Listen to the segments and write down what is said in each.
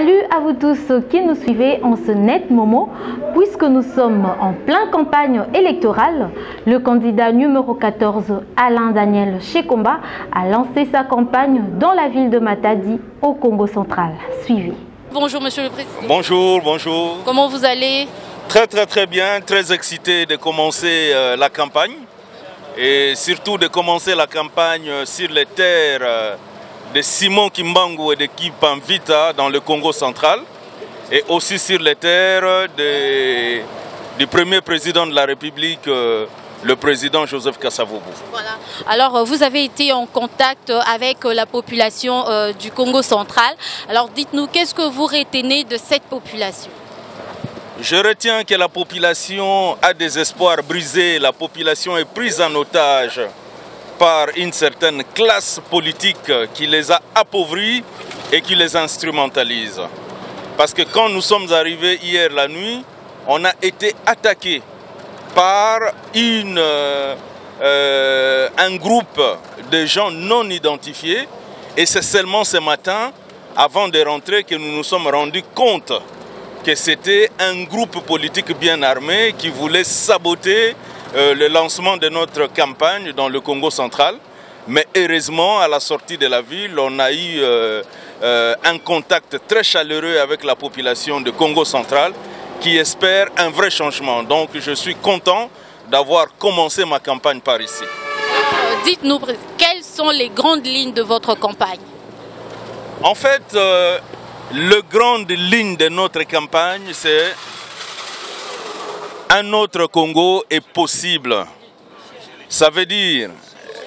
Salut à vous tous qui nous suivez en ce net moment. Puisque nous sommes en pleine campagne électorale, le candidat numéro 14, Alain Daniel Shekomba, a lancé sa campagne dans la ville de Matadi, au Congo central. Suivez. Bonjour Monsieur le Président. Bonjour, bonjour. Comment vous allez? Très bien, très excité de commencer la campagne et surtout de commencer la campagne sur les terres de Simon Kimbangu et de Kipanvita dans le Congo central et aussi sur les terres du premier président de la République, le président Joseph Kasavubu. Voilà. Alors, vous avez été en contact avec la population du Congo central. Alors, dites-nous, qu'est-ce que vous retenez de cette population? Je retiens que la population a des espoirs brisés, la population est prise en otage par une certaine classe politique qui les a appauvris et qui les instrumentalise. Parce que quand nous sommes arrivés hier la nuit, on a été attaqué par un groupe de gens non identifiés et c'est seulement ce matin, avant de rentrer, que nous nous sommes rendus compte que c'était un groupe politique bien armé qui voulait saboter le lancement de notre campagne dans le Congo central. Mais heureusement, à la sortie de la ville, on a eu un contact très chaleureux avec la population de Congo central qui espère un vrai changement. Donc je suis content d'avoir commencé ma campagne par ici. Dites-nous, quelles sont les grandes lignes de votre campagne? En fait, la grande ligne de notre campagne, c'est un autre Congo est possible. Ça veut dire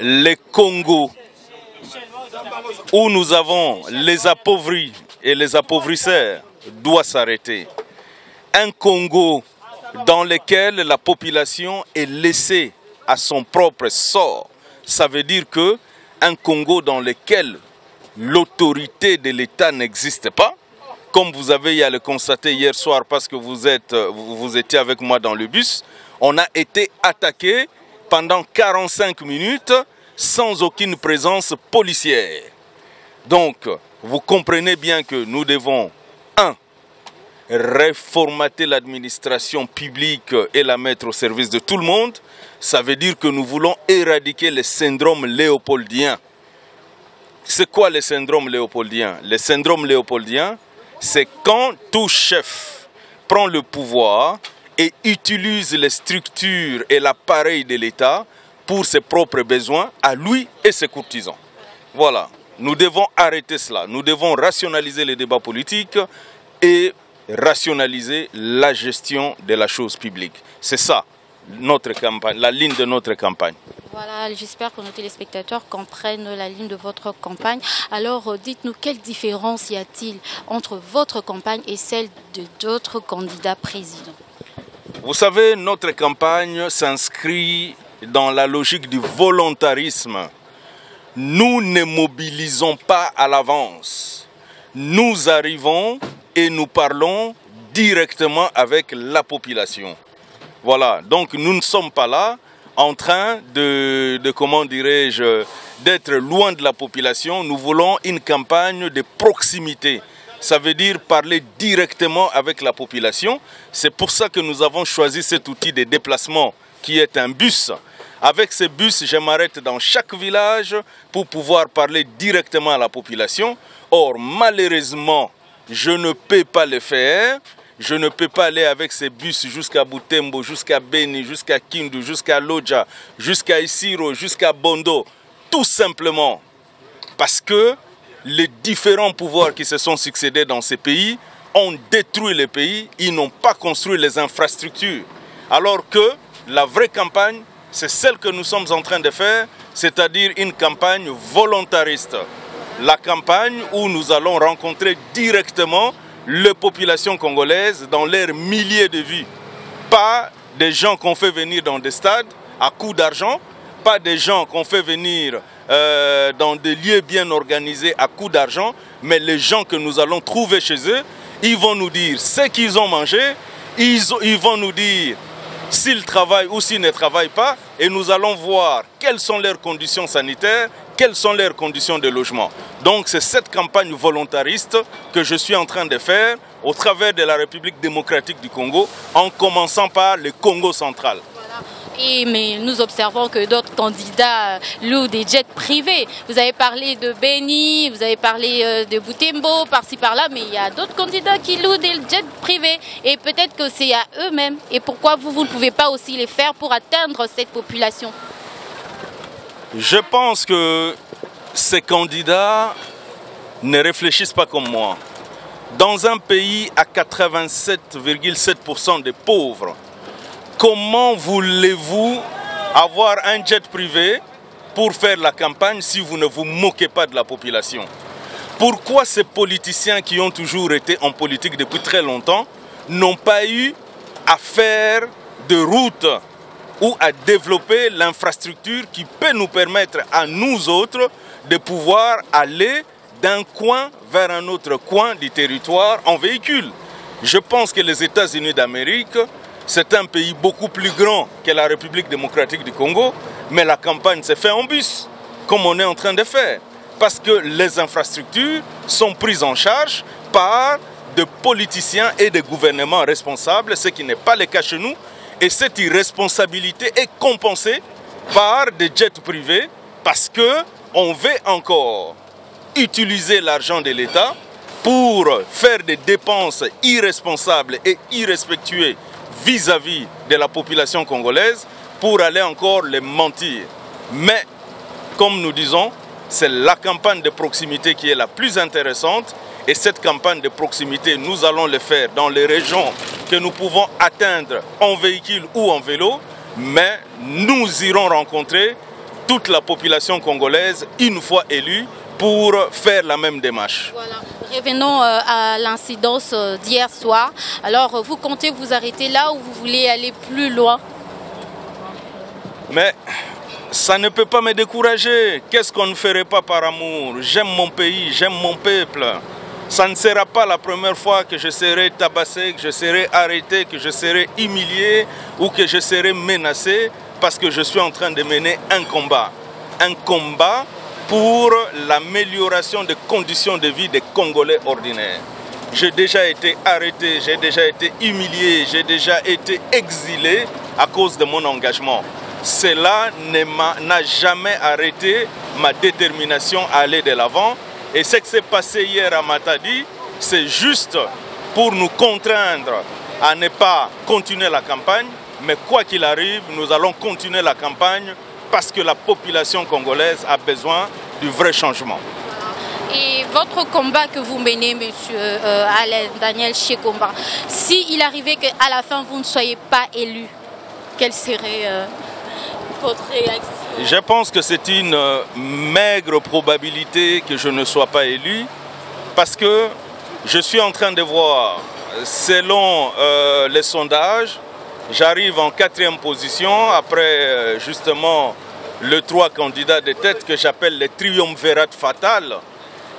le Congo où nous avons les appauvris et les appauvrisseurs doit s'arrêter. Un Congo dans lequel la population est laissée à son propre sort. Ça veut dire qu'un Congo dans lequel l'autorité de l'État n'existe pas, comme vous avez à le constater hier soir parce que vous étiez avec moi dans le bus, on a été attaqué pendant 45 minutes sans aucune présence policière. Donc, vous comprenez bien que nous devons, réformater l'administration publique et la mettre au service de tout le monde. Ça veut dire que nous voulons éradiquer le syndrome léopoldien. C'est quoi le syndrome léopoldien? Le syndrome léopoldien, c'est quand tout chef prend le pouvoir et utilise les structures et l'appareil de l'État pour ses propres besoins, à lui et ses courtisans. Voilà, nous devons arrêter cela. Nous devons rationaliser les débats politiques et rationaliser la gestion de la chose publique. C'est ça, notre campagne, la ligne de notre campagne. Voilà, j'espère que nos téléspectateurs comprennent la ligne de votre campagne. Alors, dites-nous, quelle différence y a-t-il entre votre campagne et celle d'autres candidats présidents? Vous savez, notre campagne s'inscrit dans la logique du volontarisme. Nous ne mobilisons pas à l'avance. Nous arrivons et nous parlons directement avec la population. Voilà, donc nous ne sommes pas là en train comment dirais-je, d'être loin de la population. Nous voulons une campagne de proximité. Ça veut dire parler directement avec la population. C'est pour ça que nous avons choisi cet outil de déplacement qui est un bus. Avec ce bus, je m'arrête dans chaque village pour pouvoir parler directement à la population. Or, malheureusement, je ne peux pas le faire. Je ne peux pas aller avec ces bus jusqu'à Butembo, jusqu'à Beni, jusqu'à Kindu, jusqu'à Lodja, jusqu'à Isiro, jusqu'à Bondo. Tout simplement parce que les différents pouvoirs qui se sont succédés dans ces pays ont détruit les pays. Ils n'ont pas construit les infrastructures. Alors que la vraie campagne, c'est celle que nous sommes en train de faire, c'est-à-dire une campagne volontariste. La campagne où nous allons rencontrer directement les populations congolaises dans leurs milliers de vies. Pas des gens qu'on fait venir dans des stades à coups d'argent, pas des gens qu'on fait venir dans des lieux bien organisés à coups d'argent, mais les gens que nous allons trouver chez eux, ils vont nous dire ce qu'ils ont mangé, ils vont nous dire s'ils travaillent ou s'ils ne travaillent pas, et nous allons voir quelles sont leurs conditions sanitaires, quelles sont leurs conditions de logement. Donc c'est cette campagne volontariste que je suis en train de faire au travers de la République démocratique du Congo, en commençant par le Congo central. Mais nous observons que d'autres candidats louent des jets privés. Vous avez parlé de Beni, vous avez parlé de Butembo, par-ci par-là, mais il y a d'autres candidats qui louent des jets privés. Et peut-être que c'est à eux-mêmes. Et pourquoi vous ne pouvez pas aussi les faire pour atteindre cette population? Je pense que ces candidats ne réfléchissent pas comme moi. Dans un pays à 87,7% de pauvres, comment voulez-vous avoir un jet privé pour faire la campagne si vous ne vous moquez pas de la population? Pourquoi ces politiciens qui ont toujours été en politique depuis très longtemps n'ont pas eu à faire de route ou à développer l'infrastructure qui peut nous permettre à nous autres de pouvoir aller d'un coin vers un autre coin du territoire en véhicule? Je pense que les États-Unis d'Amérique, c'est un pays beaucoup plus grand que la République démocratique du Congo, mais la campagne s'est faite en bus, comme on est en train de faire. Parce que les infrastructures sont prises en charge par des politiciens et des gouvernements responsables, ce qui n'est pas le cas chez nous. Et cette irresponsabilité est compensée par des jets privés parce qu'on veut encore utiliser l'argent de l'État pour faire des dépenses irresponsables et irrespectueuses vis-à-vis de la population congolaise pour aller encore les mentir. Mais, comme nous disons, c'est la campagne de proximité qui est la plus intéressante et cette campagne de proximité, nous allons le faire dans les régions que nous pouvons atteindre en véhicule ou en vélo, mais nous irons rencontrer toute la population congolaise une fois élue pour faire la même démarche. Voilà. Revenons à l'incidence d'hier soir. Alors, vous comptez vous arrêter là ou vous voulez aller plus loin? Mais ça ne peut pas me décourager. Qu'est-ce qu'on ne ferait pas par amour? J'aime mon pays, j'aime mon peuple. Ça ne sera pas la première fois que je serai tabassé, que je serai arrêté, que je serai humilié ou que je serai menacé parce que je suis en train de mener un combat. Un combat pour l'amélioration des conditions de vie des Congolais ordinaires. J'ai déjà été arrêté, j'ai déjà été humilié, j'ai déjà été exilé à cause de mon engagement. Cela n'a jamais arrêté ma détermination à aller de l'avant. Et ce qui s'est passé hier à Matadi, c'est juste pour nous contraindre à ne pas continuer la campagne. Mais quoi qu'il arrive, nous allons continuer la campagne parce que la population congolaise a besoin du vrai changement. Et votre combat que vous menez, M. Alain Daniel Shekomba, s'il arrivait qu'à la fin vous ne soyez pas élu, quelle serait votre réaction? Je pense que c'est une maigre probabilité que je ne sois pas élu parce que je suis en train de voir, selon les sondages, j'arrive en 4e position après justement les 3 candidats de tête que j'appelle les triumvirats fatal.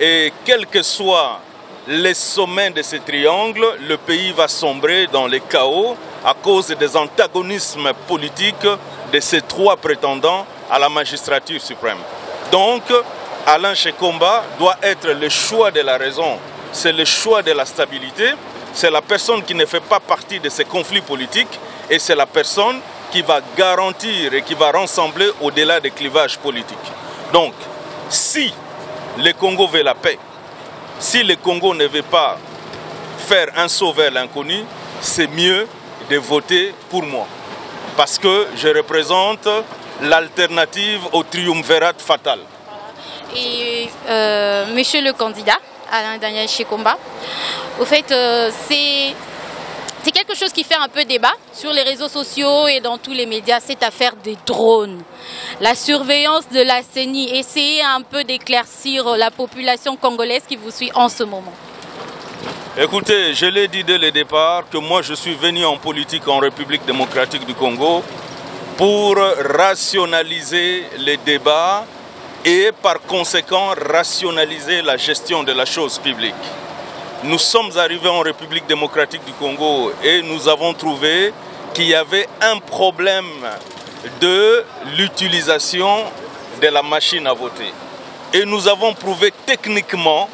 Et quel que soit les sommets de ce triangle, le pays va sombrer dans le chaos à cause des antagonismes politiques de ces 3 prétendants à la magistrature suprême. Donc, Alain Shekomba doit être le choix de la raison, c'est le choix de la stabilité, c'est la personne qui ne fait pas partie de ces conflits politiques et c'est la personne qui va garantir et qui va rassembler au-delà des clivages politiques. Donc, si le Congo veut la paix, si le Congo ne veut pas faire un saut vers l'inconnu, c'est mieux de voter pour moi. Parce que je représente l'alternative au triumvirat fatal. Et monsieur le candidat, Alain Daniel Shekomba, au fait, c'est quelque chose qui fait un peu débat sur les réseaux sociaux et dans tous les médias, cette affaire des drones. La surveillance de la CENI, essayez un peu d'éclaircir la population congolaise qui vous suit en ce moment. Écoutez, je l'ai dit dès le départ que moi je suis venu en politique en République démocratique du Congo pour rationaliser les débats et par conséquent rationaliser la gestion de la chose publique. Nous sommes arrivés en République démocratique du Congo et nous avons trouvé qu'il y avait un problème de l'utilisation de la machine à voter. Et nous avons prouvé techniquement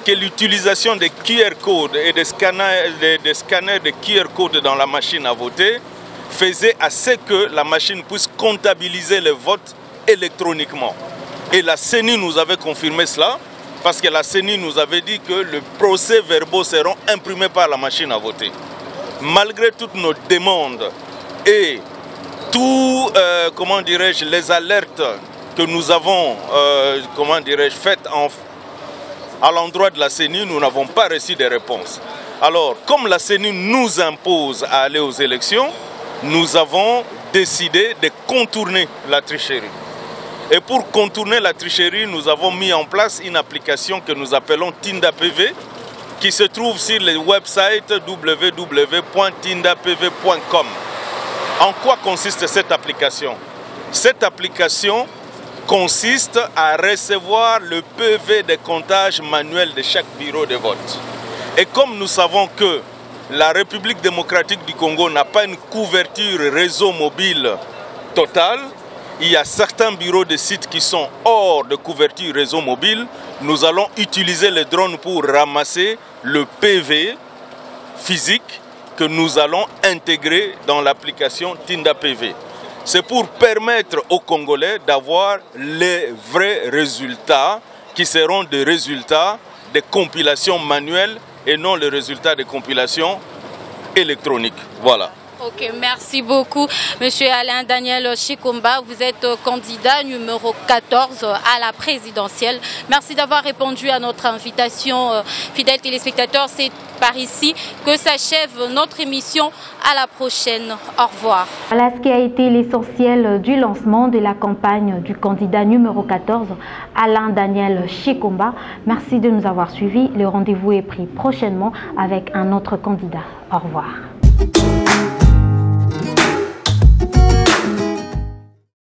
que l'utilisation des QR codes et des scanners de QR codes dans la machine à voter faisait à ce que la machine puisse comptabiliser les votes électroniquement. Et la CENI nous avait confirmé cela, parce que la CENI nous avait dit que les procès-verbaux seront imprimés par la machine à voter. Malgré toutes nos demandes et les alertes que nous avons faites à l'endroit de la CENI, nous n'avons pas reçu de réponse. Alors, comme la CENI nous impose à aller aux élections, nous avons décidé de contourner la tricherie. Et pour contourner la tricherie, nous avons mis en place une application que nous appelons TindaPV, qui se trouve sur le website www.tindapv.com. En quoi consiste cette application? Cette application consiste à recevoir le PV de comptage manuel de chaque bureau de vote. Et comme nous savons que la République démocratique du Congo n'a pas une couverture réseau mobile totale, il y a certains bureaux de sites qui sont hors de couverture réseau mobile. Nous allons utiliser les drones pour ramasser le PV physique que nous allons intégrer dans l'application TindaPV. C'est pour permettre aux Congolais d'avoir les vrais résultats qui seront des résultats de compilation manuelle et non les résultats de compilation électronique. Voilà. Ok, merci beaucoup, Monsieur Alain Daniel Chikomba. Vous êtes candidat numéro 14 à la présidentielle. Merci d'avoir répondu à notre invitation, fidèles téléspectateurs. C'est par ici que s'achève notre émission. À la prochaine. Au revoir. Voilà ce qui a été l'essentiel du lancement de la campagne du candidat numéro 14, Alain Daniel Chikomba. Merci de nous avoir suivis. Le rendez-vous est pris prochainement avec un autre candidat. Au revoir.